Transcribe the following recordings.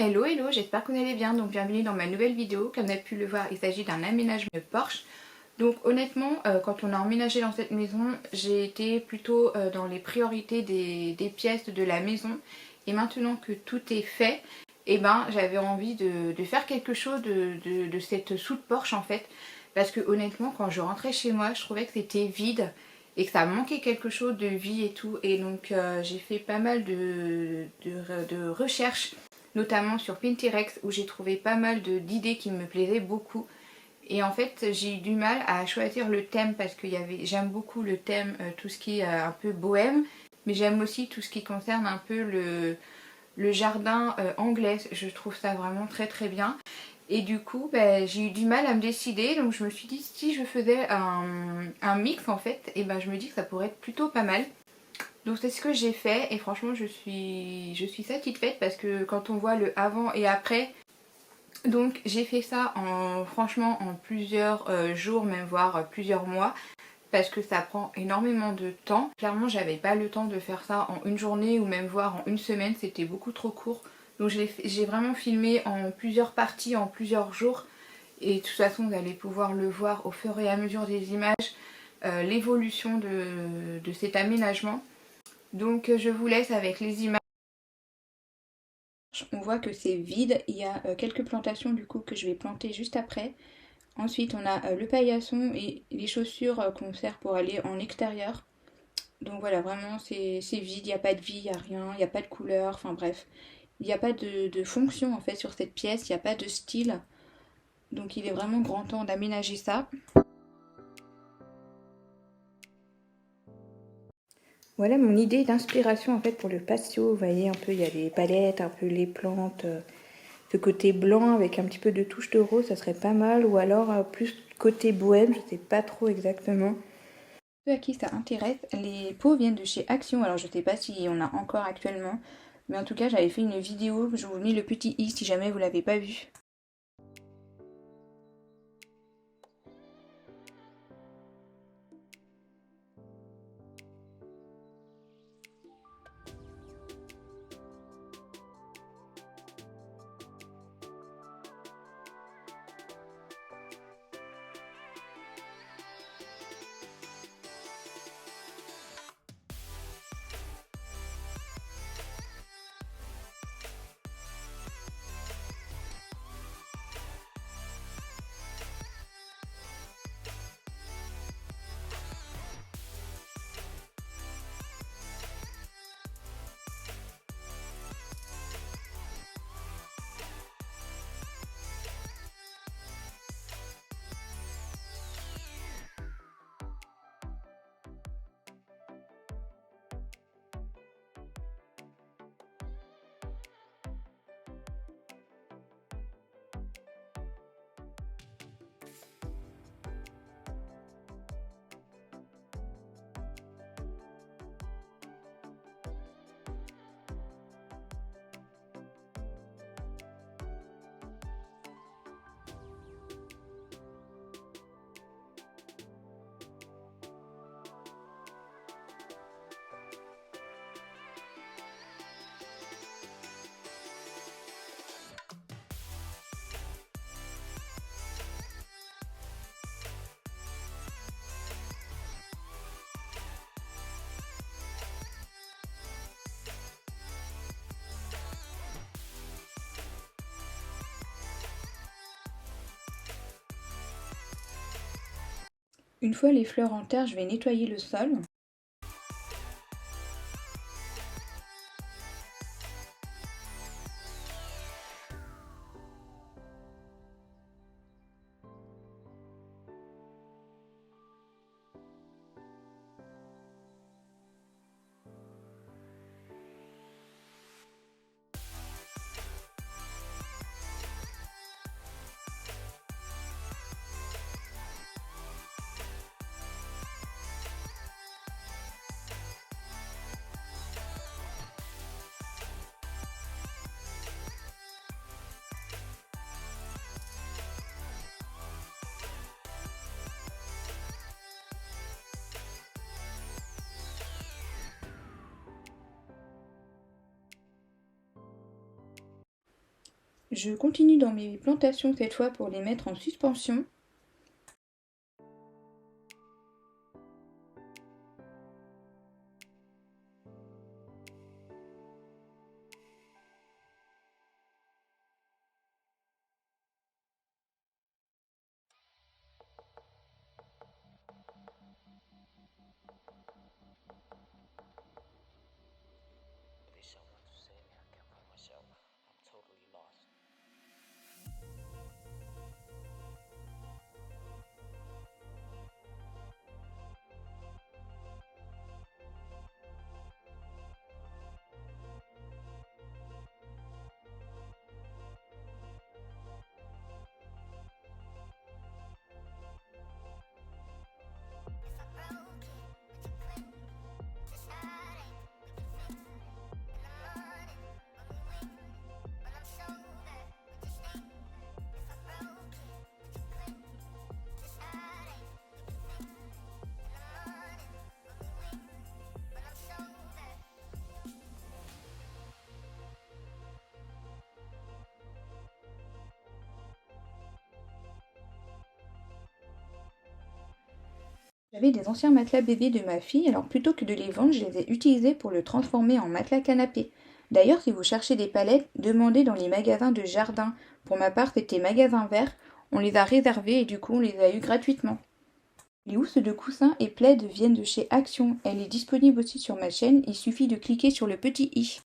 Hello hello, j'espère que vous allez bien, donc bienvenue dans ma nouvelle vidéo. Comme vous avez pu le voir, il s'agit d'un aménagement de Porsche. Donc honnêtement, quand on a emménagé dans cette maison, j'ai été plutôt dans les priorités des pièces de la maison. Et maintenant que tout est fait, eh ben, j'avais envie de faire quelque chose de cette soute Porsche en fait. Parce que honnêtement, quand je rentrais chez moi, je trouvais que c'était vide et que ça manquait quelque chose de vie et tout. Et donc j'ai fait pas mal de recherches, notamment sur Pinterest, où j'ai trouvé pas mal d'idées qui me plaisaient beaucoup. Et en fait, j'ai eu du mal à choisir le thème parce que j'aime beaucoup le thème, tout ce qui est un peu bohème, mais j'aime aussi tout ce qui concerne un peu le jardin anglais. Je trouve ça vraiment très très bien. Et du coup, j'ai eu du mal à me décider, donc je me suis dit si je faisais un mix en fait, et je me dis que ça pourrait être plutôt pas mal. Donc c'est ce que j'ai fait et franchement je suis satisfaite parce que quand on voit le avant et après, donc j'ai fait ça franchement en plusieurs jours, même voire plusieurs mois, parce que ça prend énormément de temps. Clairement j'avais pas le temps de faire ça en une journée ou même voire en une semaine, c'était beaucoup trop court. Donc j'ai vraiment filmé en plusieurs parties, en plusieurs jours. Et de toute façon vous allez pouvoir le voir au fur et à mesure des images, l'évolution de cet aménagement. Donc je vous laisse avec les images. On voit que c'est vide, il y a quelques plantations du coup que je vais planter juste après. Ensuite on a le paillasson et les chaussures qu'on sert pour aller en extérieur. Donc voilà, vraiment c'est vide, il n'y a pas de vie, il n'y a rien, il n'y a pas de couleur, enfin bref. Il n'y a pas de fonction en fait sur cette pièce, il n'y a pas de style. Donc il est vraiment grand temps d'aménager ça. Voilà mon idée d'inspiration en fait pour le patio. Vous voyez un peu, il y a les palettes, un peu les plantes. Ce côté blanc avec un petit peu de touche de rose, ça serait pas mal. Ou alors plus côté bohème, je sais pas trop exactement. Ceux à qui ça intéresse, les pots viennent de chez Action. Alors je sais pas si on a encore actuellement. Mais en tout cas, j'avais fait une vidéo. Je vous mets le petit i si jamais vous l'avez pas vu. Une fois les fleurs en terre, je vais nettoyer le sol. Je continue dans mes plantations cette fois pour les mettre en suspension. J'avais des anciens matelas bébés de ma fille, alors plutôt que de les vendre, je les ai utilisés pour le transformer en matelas canapé. D'ailleurs, si vous cherchez des palettes, demandez dans les magasins de jardin. Pour ma part, c'était magasin vert. On les a réservés et du coup, on les a eus gratuitement. Les housses de coussin et plaid viennent de chez Action. Elle est disponible aussi sur ma chaîne, il suffit de cliquer sur le petit i.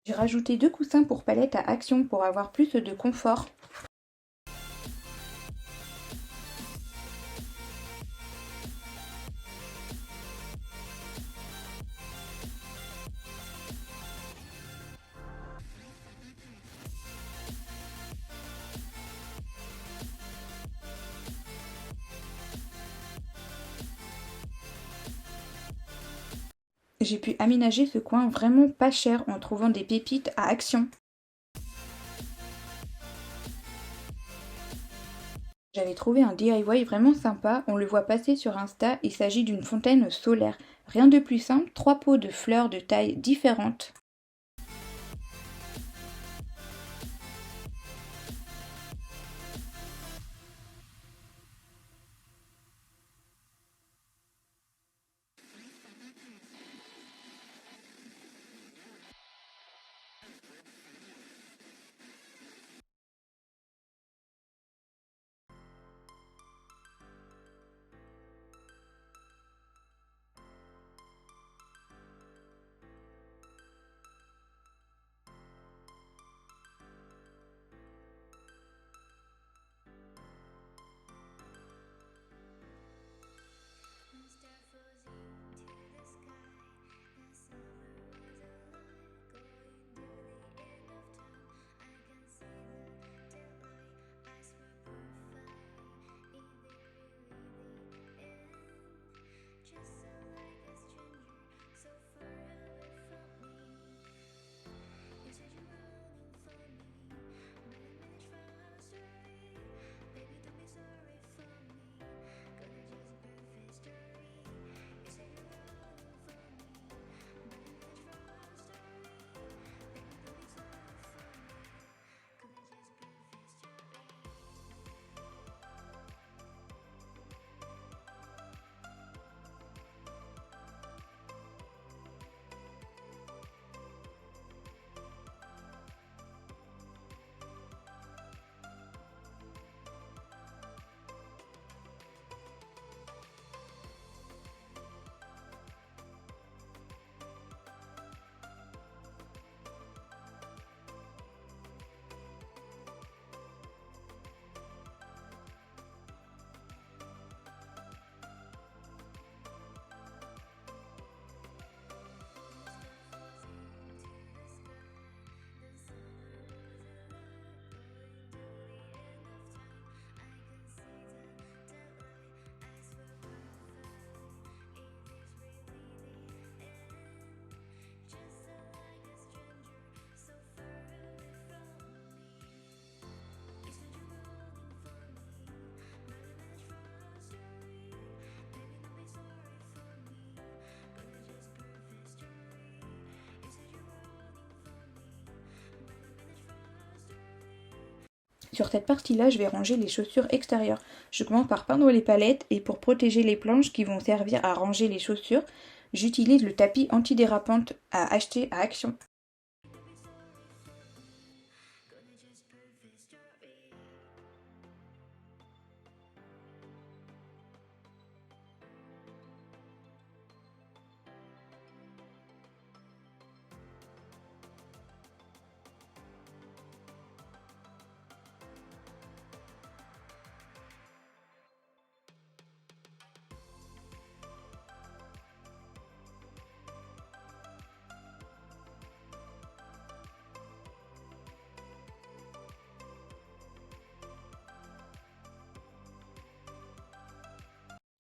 J'ai rajouté 2 coussins pour palette à Action pour avoir plus de confort. J'ai pu aménager ce coin vraiment pas cher en trouvant des pépites à Action. J'avais trouvé un DIY vraiment sympa, on le voit passer sur Insta, il s'agit d'une fontaine solaire. Rien de plus simple, 3 pots de fleurs de tailles différentes. Sur cette partie-là, je vais ranger les chaussures extérieures. Je commence par peindre les palettes et pour protéger les planches qui vont servir à ranger les chaussures, j'utilise le tapis antidérapante à acheter à Action.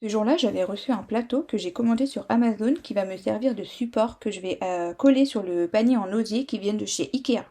Ce jour-là, j'avais reçu un plateau que j'ai commandé sur Amazon qui va me servir de support que je vais coller sur le panier en osier qui vient de chez Ikea.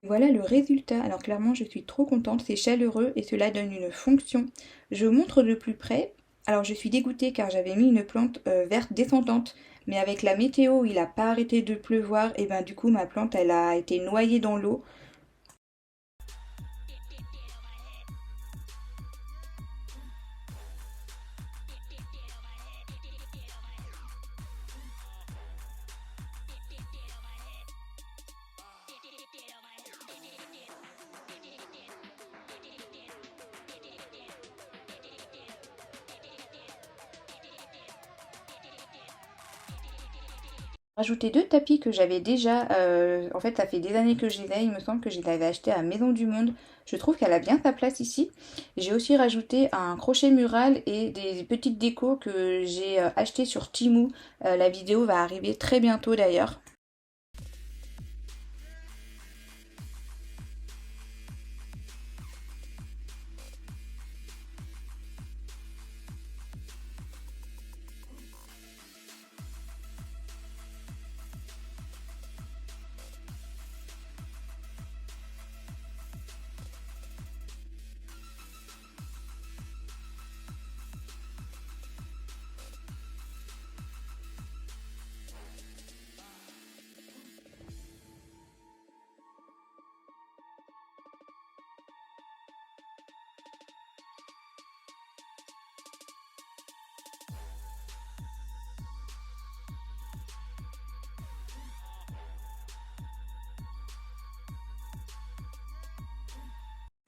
Voilà le résultat. Alors clairement, je suis trop contente, c'est chaleureux et cela donne une fonction. Je vous montre de plus près. Alors je suis dégoûtée car j'avais mis une plante verte descendante, mais avec la météo, il n'a pas arrêté de pleuvoir et ben du coup ma plante elle a été noyée dans l'eau. Rajouter deux tapis que j'avais déjà, en fait ça fait des années que je les ai, il me semble que je les avais achetés à Maison du Monde. Je trouve qu'elle a bien sa place ici. J'ai aussi rajouté un crochet mural et des petites décos que j'ai achetées sur Temu. La vidéo va arriver très bientôt d'ailleurs.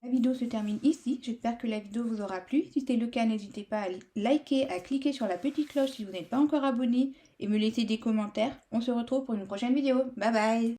La vidéo se termine ici, j'espère que la vidéo vous aura plu. Si c'est le cas, n'hésitez pas à liker, à cliquer sur la petite cloche si vous n'êtes pas encore abonné et me laisser des commentaires. On se retrouve pour une prochaine vidéo. Bye bye!